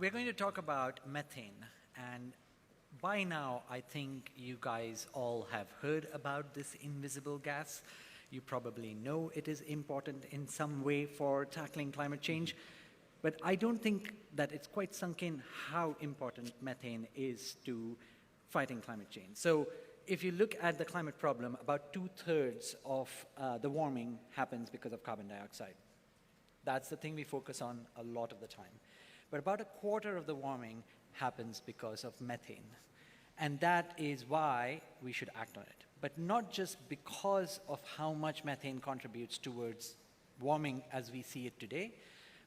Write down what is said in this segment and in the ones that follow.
We're going to talk about methane. And by now, I think you guys all have heard about this invisible gas. You probably know it is important in some way for tackling climate change. But I don't think that it's quite sunk in how important methane is to fighting climate change. So if you look at the climate problem, about 2/3 of the warming happens because of carbon dioxide. That's the thing we focus on a lot of the time. But about 1/4 of the warming happens because of methane. And that is why we should act on it. But not just because of how much methane contributes towards warming as we see it today,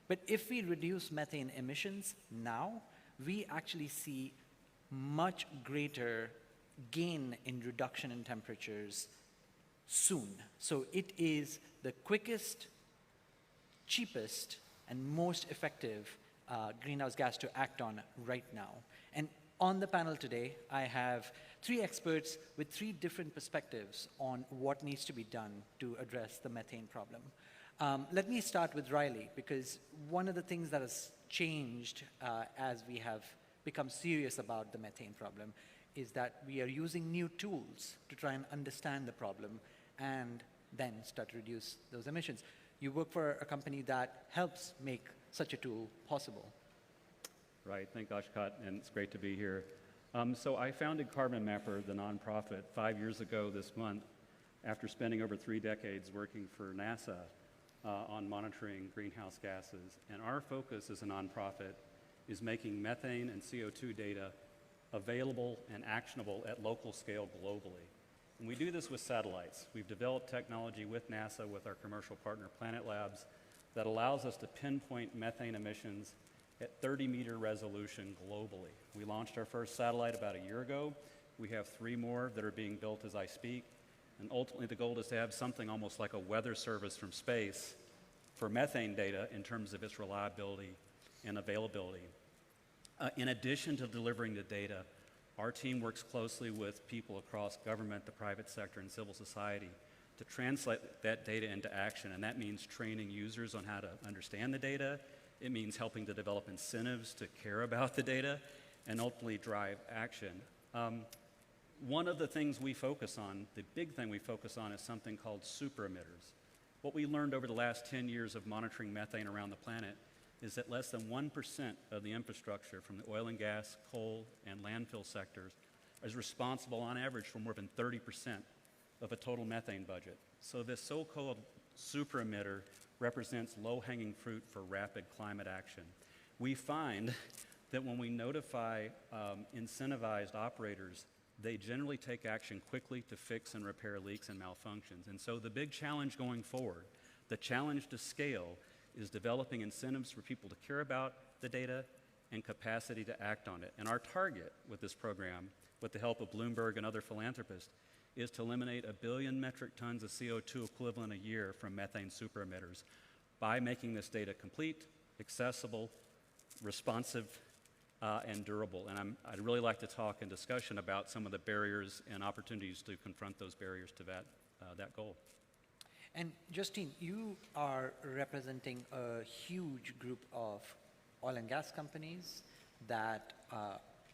but if we reduce methane emissions now, we actually see much greater gain in reduction in temperatures soon. So it is the quickest, cheapest, and most effective greenhouse gas to act on right now. And on the panel today, I have 3 experts with 3 different perspectives on what needs to be done to address the methane problem. Let me start with Riley, because one of the things that has changed as we have become serious about the methane problem is that we are using new tools to try and understand the problem and then start to reduce those emissions. You work for a company that helps make such a tool possible. Right, thank Akshat, and it's great to be here. So I founded Carbon Mapper, the nonprofit, 5 years ago this month, after spending over 3 decades working for NASA on monitoring greenhouse gases. And our focus as a nonprofit is making methane and CO2 data available and actionable at local scale globally. And we do this with satellites. We've developed technology with NASA, with our commercial partner Planet Labs, that allows us to pinpoint methane emissions at 30-meter resolution globally. We launched our first satellite about a year ago. We have 3 more that are being built as I speak. And ultimately, the goal is to have something almost like a weather service from space for methane data in terms of its reliability and availability. In addition to delivering the data, our team works closely with people across government, the private sector, and civil society to translate that data into action. And that means training users on how to understand the data. It means helping to develop incentives to care about the data and ultimately drive action. One of the things we focus on, the big thing we focus on, is something called super emitters. What we learned over the last 10 years of monitoring methane around the planet is that less than 1% of the infrastructure from the oil and gas, coal, and landfill sectors is responsible on average for more than 30% of a total methane budget. So this so-called super emitter represents low-hanging fruit for rapid climate action. We find that when we notify incentivized operators, they generally take action quickly to fix and repair leaks and malfunctions. And so the big challenge going forward, the challenge to scale, is developing incentives for people to care about the data and capacity to act on it. And our target with this program, with the help of Bloomberg and other philanthropists, is to eliminate 1 billion metric tons of CO2 equivalent a year from methane super emitters by making this data complete, accessible, responsive, and durable. And I'd really like to talk in discussion about some of the barriers and opportunities to confront those barriers to that goal. And Justine, you are representing a huge group of oil and gas companies that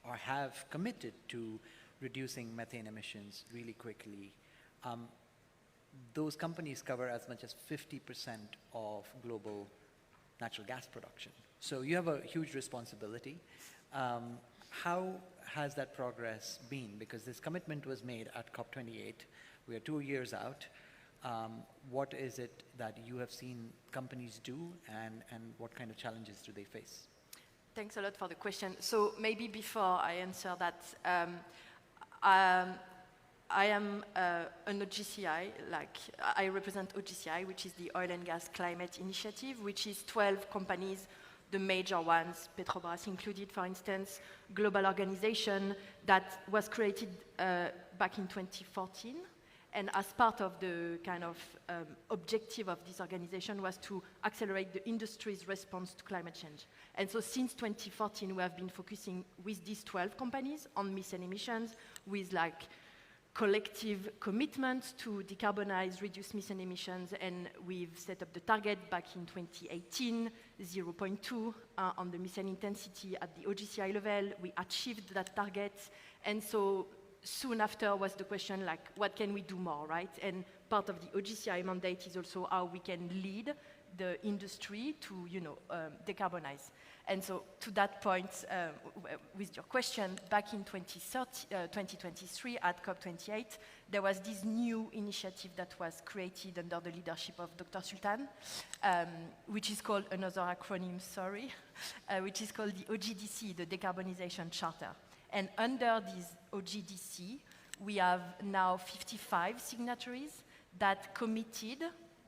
have committed to reducing methane emissions really quickly. Those companies cover as much as 50% of global natural gas production. So you have a huge responsibility. How has that progress been? Because this commitment was made at COP28. We are 2 years out. What is it that you have seen companies do, and what kind of challenges do they face? Thanks a lot for the question. So maybe before I answer that, I am an OGCI, I represent OGCI, which is the Oil and Gas Climate Initiative, which is 12 companies, the major ones, Petrobras included, for instance, global organization that was created back in 2014. And as part of the kind of objective of this organization was to accelerate the industry's response to climate change. And so since 2014, we have been focusing with these 12 companies on methane emissions, with collective commitment to decarbonize, reduce methane emissions, and we've set up the target back in 2018, 0.2 on the methane intensity at the OGCI level. We achieved that target, and so soon after was the question, like, what can we do more, right? And part of the OGCI mandate is also how we can lead the industry to, decarbonize. And so to that point, with your question, back in 2023 at COP28, there was this new initiative that was created under the leadership of Dr. Sultan, which is called, another acronym, sorry, which is called the OGDC, the Decarbonization Charter. And under this OGDC, we have now 55 signatories that committed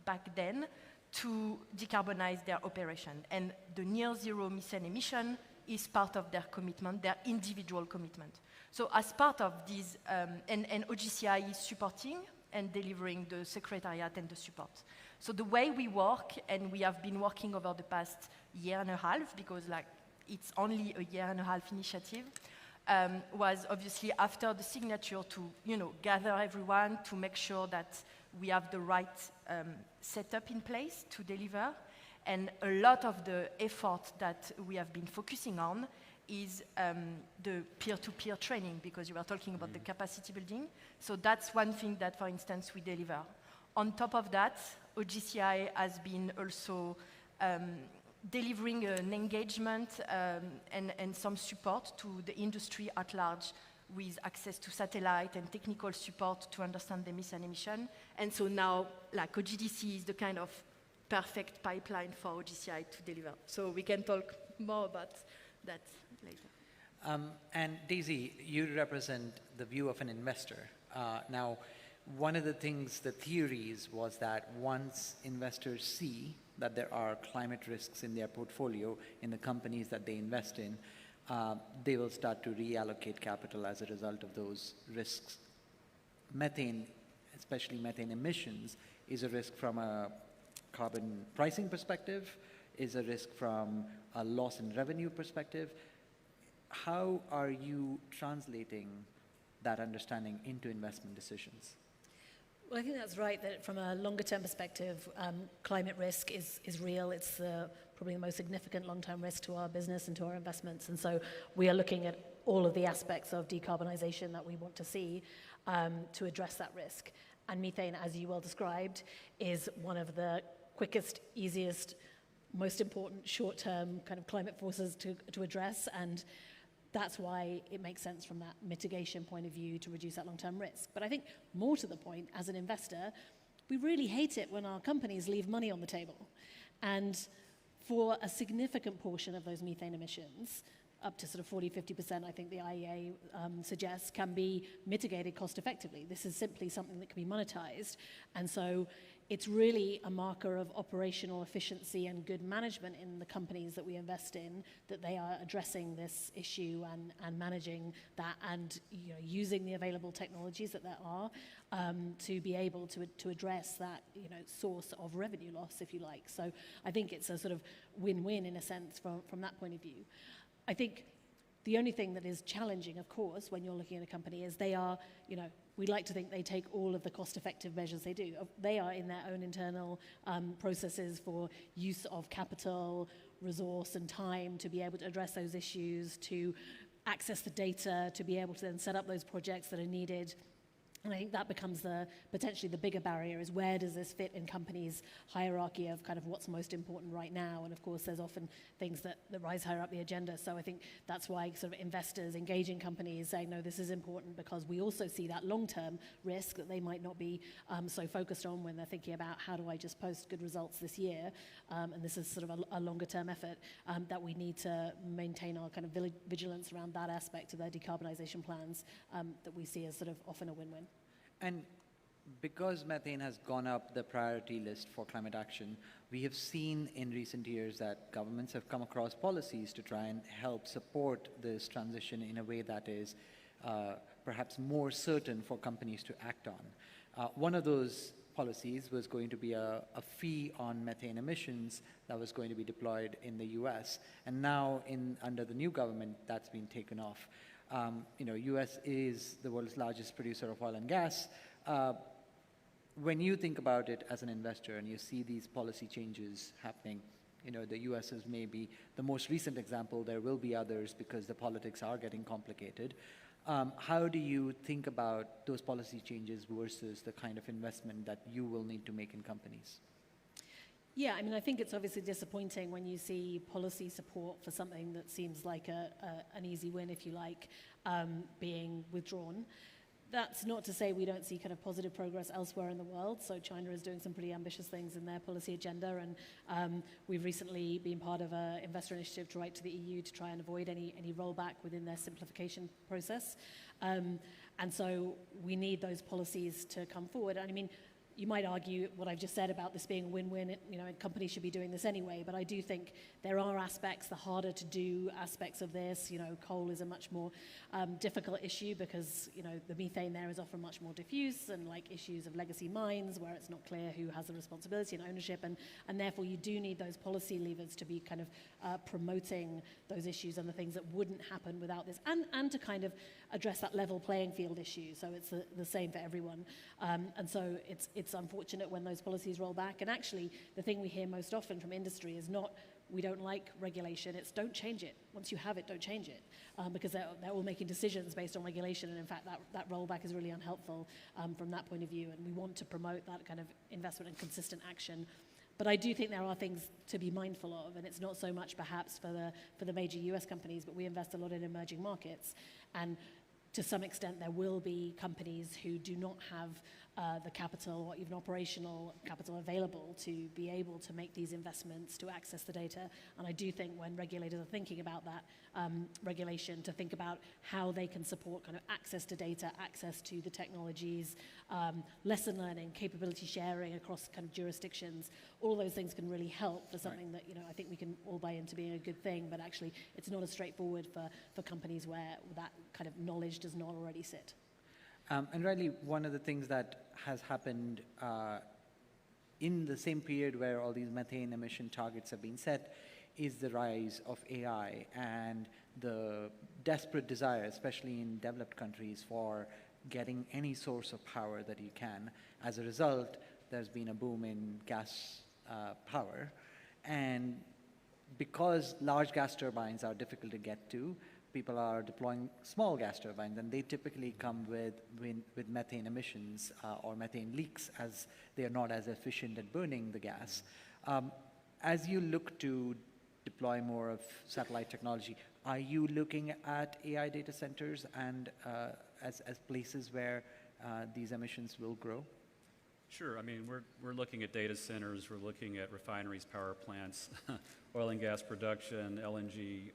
back then to decarbonize their operation. And the near zero methane emission is part of their commitment, their individual commitment. So as part of this, and OGCI is supporting and delivering the secretariat and the support. So the way we work, and we have been working over the past year and a half, because it's only a year and a half initiative, was obviously after the signature to gather everyone to make sure that we have the right setup in place to deliver. And a lot of the effort that we have been focusing on is the peer-to-peer training, because you were talking about the capacity building. So that's one thing that, for instance, we deliver. On top of that, OGCI has been also delivering an engagement and some support to the industry at large, with access to satellite and technical support to understand the methane emission. And so now, OGDC is the kind of perfect pipeline for OGCI to deliver. So we can talk more about that later. And Daisy, you represent the view of an investor. Now, one of the things, the theories was that once investors see that there are climate risks in their portfolio, in the companies that they invest in, they will start to reallocate capital as a result of those risks. Methane, especially methane emissions, is a risk from a carbon pricing perspective, is a risk from a loss in revenue perspective. How are you translating that understanding into investment decisions? Well, I think that's right, that from a longer-term perspective, climate risk is real. It's probably the most significant long-term risk to our business and to our investments. And so we are looking at all of the aspects of decarbonization that we want to see to address that risk. And methane, as you well described, is one of the quickest, easiest, most important short-term kind of climate forces to address. And that's why it makes sense from that mitigation point of view to reduce that long-term risk. But I think more to the point, as an investor, we really hate it when our companies leave money on the table. And for a significant portion of those methane emissions, up to sort of 40-50%, I think the IEA suggests, can be mitigated cost effectively. This is simply something that can be monetized. And so it's really a marker of operational efficiency and good management in the companies that we invest in, that they are addressing this issue and managing that, and using the available technologies that there are to be able to address that source of revenue loss, if you like. So I think it's a sort of win-win in a sense from that point of view. I think the only thing that is challenging, of course, when you're looking at a company is they are, we like to think they take all of the cost-effective measures they do. They are in their own internal processes for use of capital, resource, and time to be able to address those issues, to access the data, to be able to then set up those projects that are needed. And I think that becomes potentially the bigger barrier, is where does this fit in companies' hierarchy of kind of what's most important right now? And of course, there's often things that rise higher up the agenda. So I think that's why sort of investors engaging companies saying, no, this is important, because we also see that long-term risk that they might not be so focused on when they're thinking about how do I just post good results this year? And this is sort of a longer-term effort that we need to maintain our kind of vigilance around that aspect of their decarbonization plans that we see as sort of often a win-win. And because methane has gone up the priority list for climate action, we have seen in recent years that governments have come across policies to try and help support this transition in a way that is perhaps more certain for companies to act on. One of those policies was going to be a fee on methane emissions that was going to be deployed in the US. And now under the new government, that's been taken off. U.S. is the world's largest producer of oil and gas. When you think about it as an investor and you see these policy changes happening, the U.S. is maybe the most recent example. There will be others because the politics are getting complicated. How do you think about those policy changes versus the kind of investment that you will need to make in companies? Yeah, I think it's obviously disappointing when you see policy support for something that seems like an easy win, if you like, being withdrawn. That's not to say we don't see kind of positive progress elsewhere in the world. So China is doing some pretty ambitious things in their policy agenda, and we've recently been part of an investor initiative to write to the EU to try and avoid any rollback within their simplification process. And so we need those policies to come forward. And you might argue what I've just said about this being a win-win, companies should be doing this anyway, but I do think there are aspects, the harder to do aspects of this. Coal is a much more difficult issue because, the methane there is often much more diffuse, and like issues of legacy mines where it's not clear who has the responsibility and ownership, and therefore you do need those policy levers to be kind of promoting those issues and the things that wouldn't happen without this, and to kind of address that level playing field issue, so it's the same for everyone. And so it's unfortunate when those policies roll back. And actually, the thing we hear most often from industry is not, we don't like regulation, it's don't change it. Once you have it, don't change it. Because they're all making decisions based on regulation, and in fact, that rollback is really unhelpful from that point of view, and we want to promote that kind of investment and consistent action. But I do think there are things to be mindful of, and it's not so much perhaps for the major US companies, but we invest a lot in emerging markets. And to some extent, there will be companies who do not have the capital or even operational capital available to be able to make these investments, to access the data. And I do think when regulators are thinking about that regulation, to think about how they can support kind of access to data, access to the technologies, lesson learning, capability sharing across kind of jurisdictions. All those things can really help for something that I think we can all buy into being a good thing, but actually it's not as straightforward for companies where that kind of knowledge does not already sit. And Riley, one of the things that has happened in the same period where all these methane emission targets have been set is the rise of AI and the desperate desire, especially in developed countries, for getting any source of power that you can. As a result, there's been a boom in gas power. And because large gas turbines are difficult to get to, people are deploying small gas turbines, and they typically come with methane emissions or methane leaks, as they are not as efficient at burning the gas. As you look to deploy more of satellite technology, are you looking at AI data centers and as places where these emissions will grow? Sure. We're looking at data centers, we're looking at refineries, power plants, oil and gas production, LNG,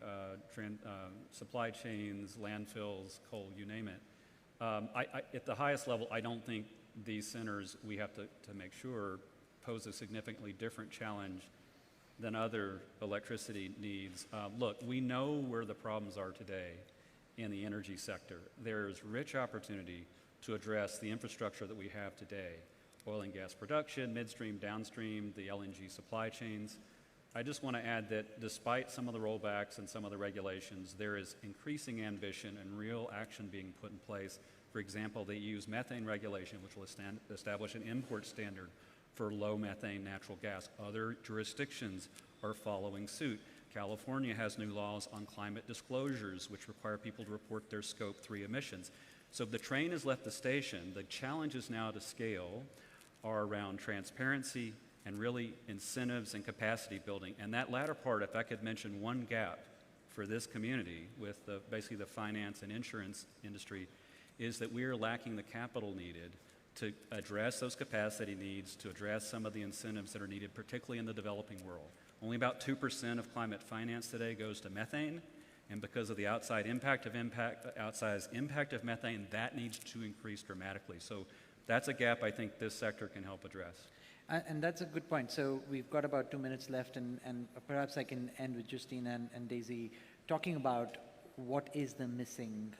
supply chains, landfills, coal, you name it. At the highest level, I don't think these centers, we have to make sure, pose a significantly different challenge than other electricity needs. Look, we know where the problems are today in the energy sector. There's rich opportunity to address the infrastructure that we have today. Oil and gas production, midstream, downstream, the LNG supply chains. I just want to add that despite some of the rollbacks and some of the regulations, there is increasing ambition and real action being put in place. For example, the EU's methane regulation, which will establish an import standard for low methane natural gas. Other jurisdictions are following suit. California has new laws on climate disclosures, which require people to report their Scope 3 emissions. So the train has left the station. The challenges now to scale are around transparency and really incentives and capacity building. And that latter part, if I could mention one gap for this community with basically the finance and insurance industry, is that we are lacking the capital needed to address those capacity needs, to address some of the incentives that are needed, particularly in the developing world. Only about 2% of climate finance today goes to methane, and because of the outsized impact of methane, that needs to increase dramatically. So that's a gap I think this sector can help address. And that's a good point. So we've got about 2 minutes left, and perhaps I can end with Justine and Daisy talking about what is the missing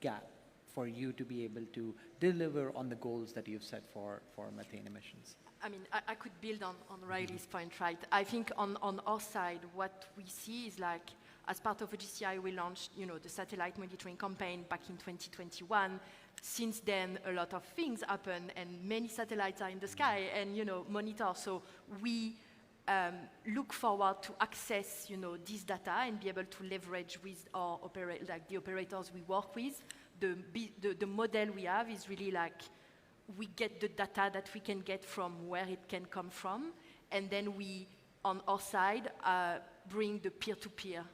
gap for you to be able to deliver on the goals that you've set for methane emissions. I could build on Riley's point, right? I think on our side, what we see is like as part of OGCI, we launched, the satellite monitoring campaign back in 2021. Since then, a lot of things happen, and many satellites are in the sky and, monitor. So we look forward to access, this data and be able to leverage with our the operators we work with. The model we have is really like we get the data that we can get from where it can come from, and then we, on our side, bring the peer-to-peer,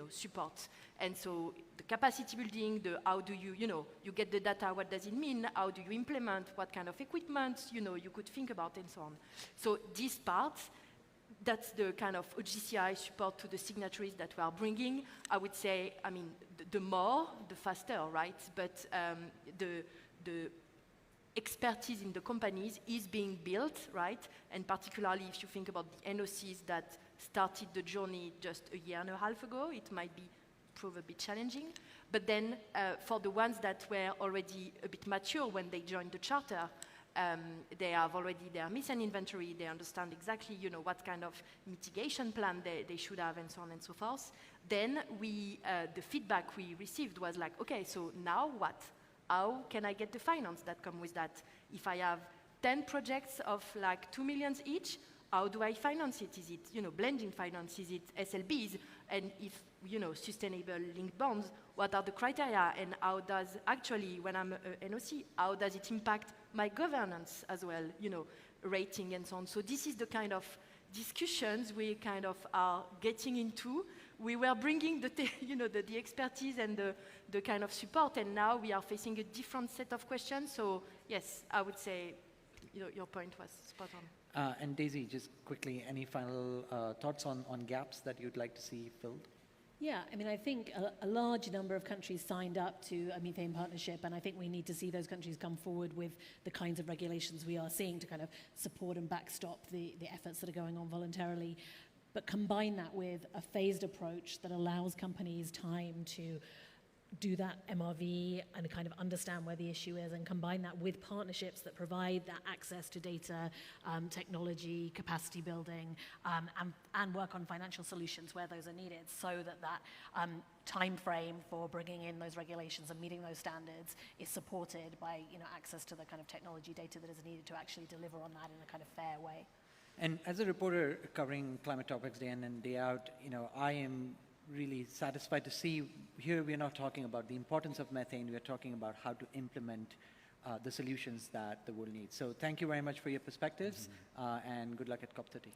support. And so the capacity building, how do you, you get the data, what does it mean, how do you implement, what kind of equipment, you could think about, and so on. So this part, that's the kind of OGCI support to the signatories that we are bringing. I would say, the more, the faster, right? But the expertise in the companies is being built, right? And particularly if you think about the NOCs that started the journey just a year and a half ago, it might prove a bit challenging. But then for the ones that were already a bit mature when they joined the charter, they have already their methane inventory, they understand exactly, what kind of mitigation plan they should have, and so on and so forth. Then the feedback we received was like, okay, so now what? How can I get the finance that come with that? If I have 10 projects of like 2 million each, how do I finance it? Is it, blending finance? Is it SLBs? And if, sustainable linked bonds, what are the criteria? And how does actually, when I'm a NOC, how does it impact my governance as well, rating and so on? So this is the kind of discussions we kind of are getting into. We were bringing the expertise and the kind of support, and now we are facing a different set of questions. So yes, I would say your point was spot on. And Daisy, just quickly, any final thoughts on gaps that you'd like to see filled? Yeah, I think a large number of countries signed up to a methane partnership, and I think we need to see those countries come forward with the kinds of regulations we are seeing to kind of support and backstop the efforts that are going on voluntarily, but combine that with a phased approach that allows companies time to do that MRV and kind of understand where the issue is, and combine that with partnerships that provide that access to data, technology, capacity building, and work on financial solutions where those are needed, so that time frame for bringing in those regulations and meeting those standards is supported by access to the kind of technology data that is needed to actually deliver on that in a kind of fair way. And as a reporter covering climate topics day in and day out, I am really satisfied to see here we're not talking about the importance of methane, we're talking about how to implement the solutions that the world needs. So thank you very much for your perspectives, and good luck at COP30.